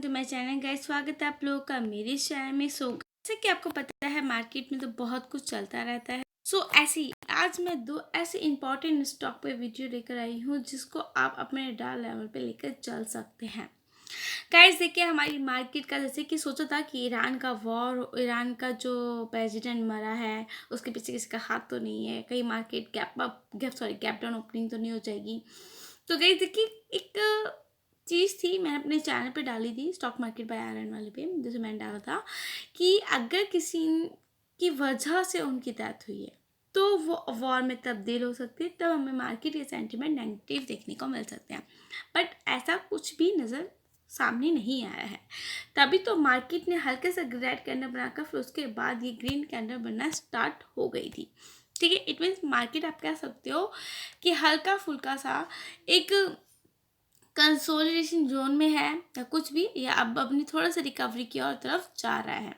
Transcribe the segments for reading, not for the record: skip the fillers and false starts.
To my channel guys. स्वागत है आप लोगों का मेरे चैनल में। जैसे कि आपको पता है मार्केट में तो बहुत कुछ चलता रहता है। ऐसे ही आज मैं दो ऐसे इंपॉर्टेंट स्टॉक पे वीडियो लेकर आई हूँ जिसको आप अपने डाल लेवल पे लेकर चल सकते हैं। गाइस देखिए, हमारी मार्केट का जैसे कि सोचा था कि ईरान का वॉर, ईरान का जो प्रेसिडेंट मरा है उसके पीछे किसी का हाथ तो नहीं है, कहीं मार्केट गैप डाउन ओपनिंग तो नहीं हो जाएगी। तो गाइस देखिए, एक चीज़ थी मैंने अपने चैनल पे डाली थी स्टॉक मार्केट बाय आर्यन वाले पे, जैसे मैंने डाला था कि अगर किसी की वजह से उनकी डेथ हुई है तो वो वॉर में तब्दील हो सकती है, तब हमें मार्केट के सेंटीमेंट नेगेटिव देखने को मिल सकते हैं। बट ऐसा कुछ भी नज़र सामने नहीं आया है। तभी तो मार्केट ने हल्के से रेड कैंडल बनाकर फिर उसके बाद ये ग्रीन कैंडल बनना स्टार्ट हो गई थी। ठीक है, इट मीन्स मार्केट आप कह सकते हो कि हल्का फुल्का सा एक कंसोलिडेशन जोन में है या कुछ भी, या अब अपनी थोड़ा सा रिकवरी की और तरफ जा रहा है।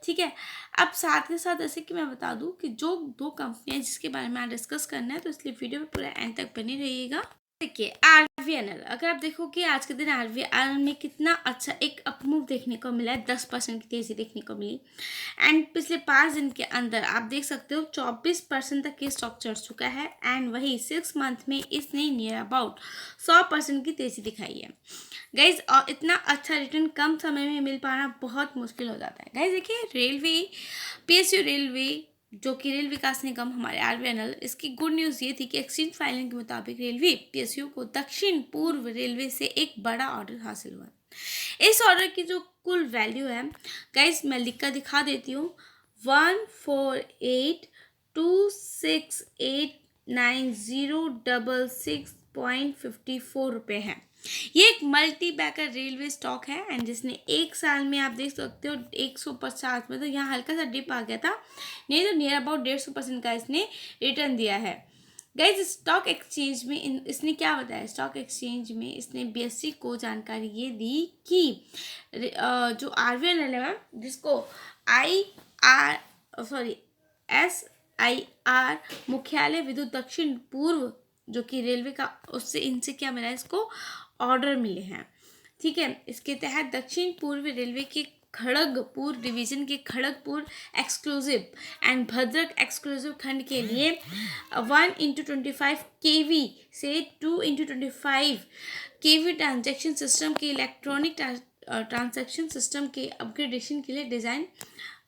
ठीक है, अब साथ के साथ जैसे कि मैं बता दूं कि जो दो कंपनियां जिसके बारे में आज डिस्कस करना है, तो इसलिए वीडियो में पूरा एंड तक बने रहिएगा। देखिए आरवीएनएल, अगर आप देखो कि आज के दिन आरवीएनएल में कितना अच्छा एक अपमूव देखने को मिला है, 10% की तेजी देखने को मिली। एंड पिछले 5 दिन के अंदर आप देख सकते हो 24% तक ये स्टॉक चढ़ चुका है। एंड वही 6 मंथ में इसने नियर अबाउट 100% की तेजी दिखाई है गाइज। और इतना अच्छा रिटर्न कम समय में मिल पाना बहुत मुश्किल हो जाता है गाइज। देखिए रेलवे, पीएसयू रेलवे जो कि रेल विकास निगम हमारे आरवीएनएल, इसकी गुड न्यूज़ ये थी कि एक्सचेंज फाइलिंग के मुताबिक रेलवे पीएसयू को दक्षिण पूर्व रेलवे से एक बड़ा ऑर्डर हासिल हुआ। इस ऑर्डर की जो कुल वैल्यू है गाइस, मैं लिख कर दिखा देती हूँ, 148268906.54 रुपये है। ये एक मल्टी बैकर रेलवे स्टॉक है एंड जिसने एक साल में आप देख सकते हो 150 में, तो यहाँ हल्का सा डिप आ गया था, नहीं तो नियर अबाउट 150% का इसने रिटर्न दिया है। गाइज स्टॉक एक्सचेंज में इसने क्या बताया, स्टॉक एक्सचेंज में इसने बीएसई को जानकारी ये दी कि जो आरवीएनएल है जिसको SIR मुख्यालय विद्युत दक्षिण पूर्व जो कि रेलवे का, उससे इनसे क्या मिला है, इसको ऑर्डर मिले हैं। ठीक है, इसके तहत दक्षिण पूर्व रेलवे के खड़गपुर डिवीजन के Kharagpur exclusive and Bhadrak exclusive खंड के लिए 1x25 kV से 2x25 kV ट्रांजैक्शन सिस्टम के इलेक्ट्रॉनिक ट्रांजैक्शन सिस्टम के अपग्रेडेशन के लिए डिज़ाइन,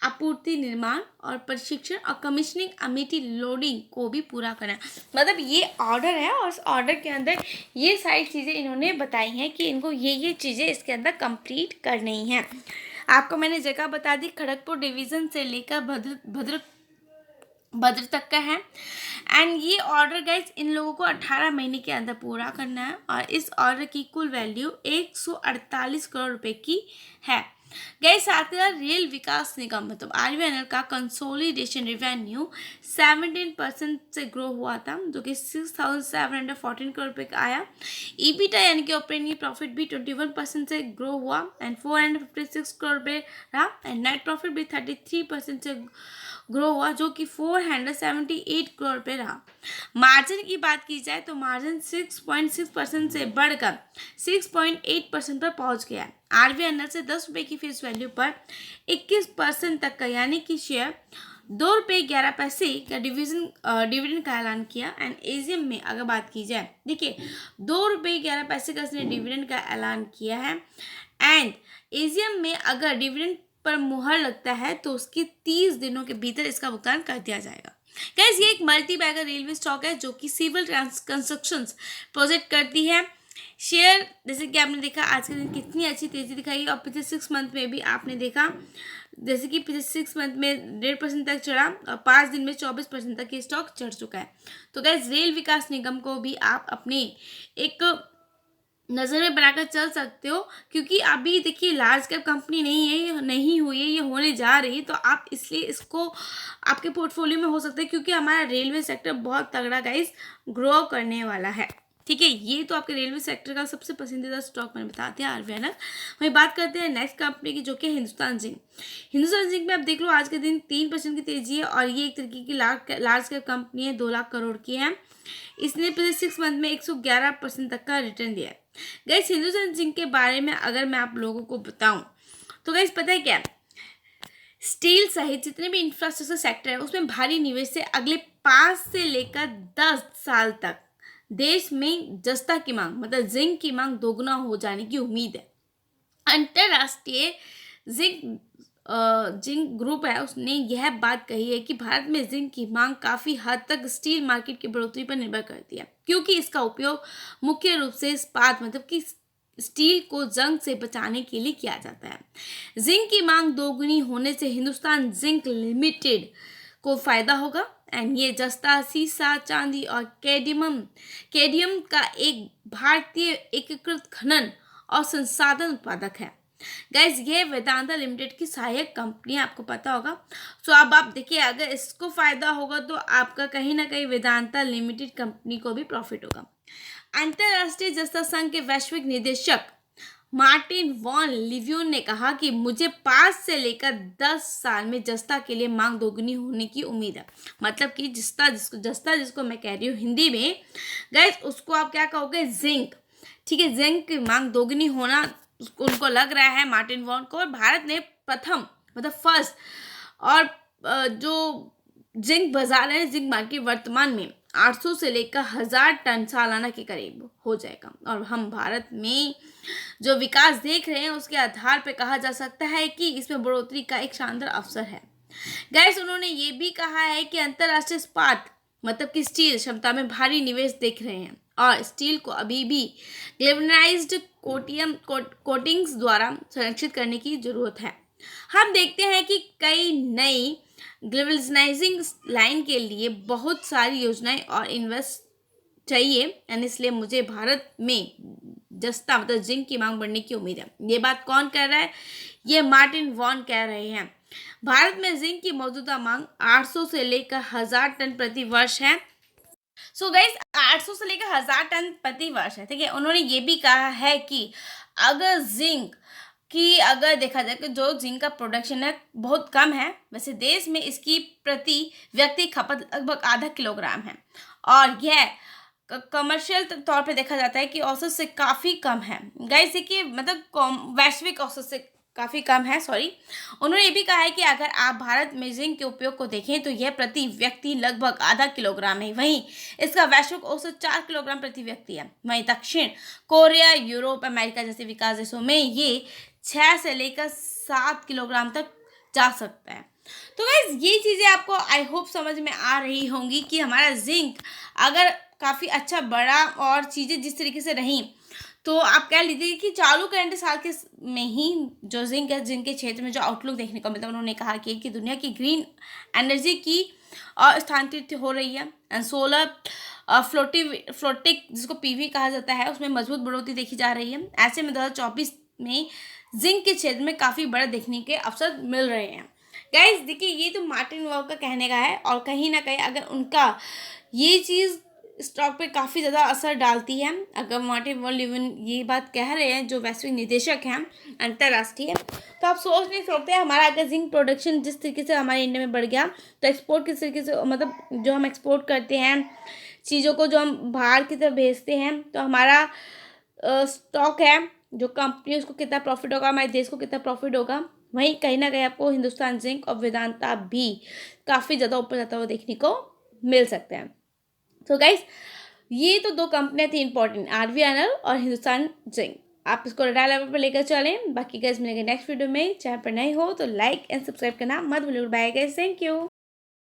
आपूर्ति, निर्माण और प्रशिक्षण और कमीशनिंग अमेठी लोडिंग को भी पूरा करना। मतलब ये ऑर्डर है और इस ऑर्डर के अंदर ये सारी चीज़ें इन्होंने बताई हैं कि इनको ये चीज़ें इसके अंदर कंप्लीट करनी हैं। आपको मैंने जगह बता दी, खड़गपुर डिवीज़न से लेकर भद्र तक का है। एंड ये ऑर्डर गाइज इन लोगों को 18 महीने के अंदर पूरा करना है और इस ऑर्डर की कुल वैल्यू 148 करोड़ रुपए की है। गाइज साथ ही रेल विकास निगम मतलब आरवीएनएल का कंसोलिडेशन रेवेन्यू 17% से ग्रो हुआ था, जो कि 6,714 करोड़ रुपए का आया। ईबीटा यानी कि ऑपरेटिंग प्रॉफिट भी 21% से ग्रो हुआ एंड 456 करोड़ रुपए रहा। एंड नेट प्रॉफिट भी 33% से ग्रो हुआ, जो कि 478 करोड़ रुपये रहा। मार्जिन की बात की जाए तो मार्जिन 6.6% से बढ़कर 6.8% पर पहुंच गया है। आरवीएनएल से 10 रुपये की फेस वैल्यू पर 21% तक का यानी कि शेयर 2 रुपये 11 पैसे का डिविडेंड का ऐलान किया। एंड एजीएम में अगर बात की जाए, देखिए 2 रुपये 11 पैसे का इसने डिविडेंड का ऐलान किया है। एंड एजीएम में अगर डिविडेंड पर मुहर लगता है तो उसके 30 दिनों के भीतर इसका भुगतान कर दिया जाएगा। गाइस ये एक मल्टी बैगर रेलवे स्टॉक है जो कि सिविल कंस्ट्रक्शन प्रोजेक्ट करती है। शेयर जैसे कि आपने देखा आज के दिन कितनी अच्छी तेजी दिखाई और पिछले 6 मंथ में भी आपने देखा, जैसे कि पिछले 6 मंथ में 1.5% तक चढ़ा और 5 दिन में 24% तक ये स्टॉक चढ़ चुका है। तो गाइस रेल विकास निगम को भी आप अपने एक नज़र में बनाकर चल सकते हो, क्योंकि अभी देखिए लार्ज कैप कंपनी नहीं है, ये नहीं हुई है, ये होने जा रही है। तो आप इसलिए इसको आपके पोर्टफोलियो में हो सकता है, क्योंकि हमारा रेलवे सेक्टर बहुत तगड़ा गाइस ग्रो करने वाला है। ठीक है, ये तो आपके रेलवे सेक्टर का सबसे पसंदीदा स्टॉक मैंने बता दिया आरवीएनएल। वही बात करते हैं नेक्स्ट कंपनी की जो कि हिंदुस्तान जिंक। हिंदुस्तान जिंक में आप देख लो आज के दिन 3% की तेजी है और ये एक तरीके की लार्ज कैप कंपनी है, 2 लाख करोड़ की है। इसने पिछले 6 मंथ में 111% तक का रिटर्न दिया है। गाइस हिंदुस्तान जिंक के बारे में अगर मैं आप लोगों को बताऊं तो गाइस पता है क्या, स्टील सहित जितने भी इंफ्रास्ट्रक्चर सेक्टर है उसमें भारी निवेश से अगले 5 से लेकर 10 साल तक देश में जस्ता की मांग मतलब जिंक की मांग दोगुना हो जाने की उम्मीद है। अंतरराष्ट्रीय जिंक जिंक ग्रुप है उसने यह बात कही है कि भारत में जिंक की मांग काफ़ी हद तक स्टील मार्केट की बढ़ोतरी पर निर्भर करती है, क्योंकि इसका उपयोग मुख्य रूप से इस्पात मतलब कि स्टील को जंग से बचाने के लिए किया जाता है। जिंक की मांग दोगुनी होने से हिंदुस्तान जिंक लिमिटेड को फायदा होगा एंड ये जस्ता, सीसा, चांदी और कैडियम का एक भारतीय एकीकृत खनन और संसाधन उत्पादक है। गाइज ये वेदांता लिमिटेड की सहायक कंपनी है, आपको पता होगा। सो अब आप देखिए अगर इसको फायदा होगा तो आपका कहीं ना कहीं वेदांता लिमिटेड कंपनी को भी प्रॉफिट होगा। अंतरराष्ट्रीय जस्ता संघ के वैश्विक निदेशक मार्टिन वॉन लिव्यून ने कहा कि मुझे 5 से लेकर 10 साल में जस्ता के लिए मांग दोगुनी होने की उम्मीद है। मतलब कि जस्ता जिसको मैं कह रही हूँ हिंदी में गाइज उसको आप क्या कहोगे, जिंक। ठीक है, जिंक की मांग दोगुनी होना उनको लग रहा है मार्टिन वॉन को। और भारत ने प्रथम मतलब फर्स्ट और जो जिंक बाजार है, जिंक मार्केट वर्तमान में 800 से लेकर 1000 टन सालाना के करीब हो जाएगा। और हम भारत में जो विकास देख रहे हैं उसके आधार पर कहा जा सकता है कि इसमें बढ़ोतरी का एक शानदार अवसर है। गैस उन्होंने ये भी कहा है कि अंतरराष्ट्रीय इस्पात मतलब कि स्टील क्षमता में भारी निवेश देख रहे हैं और स्टील को अभी भी ग्लेवनाइज्ड कोटिंग्स द्वारा संरक्षित करने की जरूरत है। हम देखते हैं कि कई नई ग्लेवनाइजिंग लाइन के लिए बहुत सारी योजनाएं और इन्वेस्ट चाहिए एंड इसलिए मुझे भारत में जस्ता मतलब जिंक की मांग बढ़ने की उम्मीद है। ये बात कौन कह रहा है, ये मार्टिन वॉन कह रहे हैं। भारत में जिंक की मौजूदा मांग 800 से लेकर 1000 टन प्रति वर्ष है। सो गाइस 800 से लेकर 1000 टन प्रति वर्ष है, ठीक है। उन्होंने ये भी कहा है कि अगर देखा जाए कि जो जिंक का प्रोडक्शन है बहुत कम है, वैसे देश में इसकी प्रति व्यक्ति खपत लगभग आधा किलोग्राम है और यह कमर्शियल तौर पे देखा जाता है कि औसत से काफ़ी कम है। गाइस देखिए मतलब वैश्विक औसत से काफ़ी कम है, सॉरी। उन्होंने ये भी कहा है कि अगर आप भारत में जिंक के उपयोग को देखें तो यह प्रति व्यक्ति लगभग आधा किलोग्राम है, वहीं इसका वैश्विक औसत 4 किलोग्राम प्रति व्यक्ति है। वहीं दक्षिण कोरिया, यूरोप, अमेरिका जैसे विकास देशों में ये 6 से लेकर 7 किलोग्राम तक जा सकता है। तो गाइस ये चीज़ें आपको आई होप समझ में आ रही होंगी कि हमारा जिंक अगर काफ़ी अच्छा बढ़ा और चीज़ें जिस तरीके से रहीं तो आप कह लीजिए कि चालू करंट साल के में ही जो जिंक है, जिंक के क्षेत्र में जो आउटलुक देखने को मिलता है, उन्होंने कहा कि दुनिया की ग्रीन एनर्जी की स्थानांतरित हो रही है एंड सोलर फ्लोटिक जिसको पीवी कहा जाता है उसमें मजबूत बढ़ोतरी देखी जा रही है। ऐसे में 2024 में जिंक के क्षेत्र में काफ़ी बड़ा देखने के अवसर मिल रहे हैं। गाइस देखिए ये तो मार्टिन वॉन का कहने का है और कहीं ना कहीं अगर उनका ये चीज़ स्टॉक पे काफ़ी ज़्यादा असर डालती है, अगर मार्टिन वॉन लिवन ये बात कह रहे हैं जो वैश्विक निदेशक हैं अंतर्राष्ट्रीय, तो आप सोच नहीं सकते हमारा अगर जिंक प्रोडक्शन जिस तरीके से हमारे इंडिया में बढ़ गया तो एक्सपोर्ट किस तरीके से मतलब जो हम एक्सपोर्ट करते हैं चीज़ों को जो हम बाहर की तरफ भेजते हैं तो हमारा स्टॉक है जो कंपनी उसको कितना प्रॉफिट होगा, हमारे देश को कितना प्रॉफिट होगा। वहीं कहीं ना कहीं आपको हिंदुस्तान जिंक और वेदांता भी काफ़ी ज़्यादा ऊपर जाता हुआ देखने को मिल सकते हैं। तो गाइस ये तो 2 कंपनियां थी इंपॉर्टेंट, RVNL और हिंदुस्तान जिंक। आप इसको रडार लेवल पर लेकर चलें। बाकी गाइस मिलेंगे नेक्स्ट वीडियो में। चैनल पर नए हो तो लाइक एंड सब्सक्राइब करना मत भूलिए। Bye guys, thank you.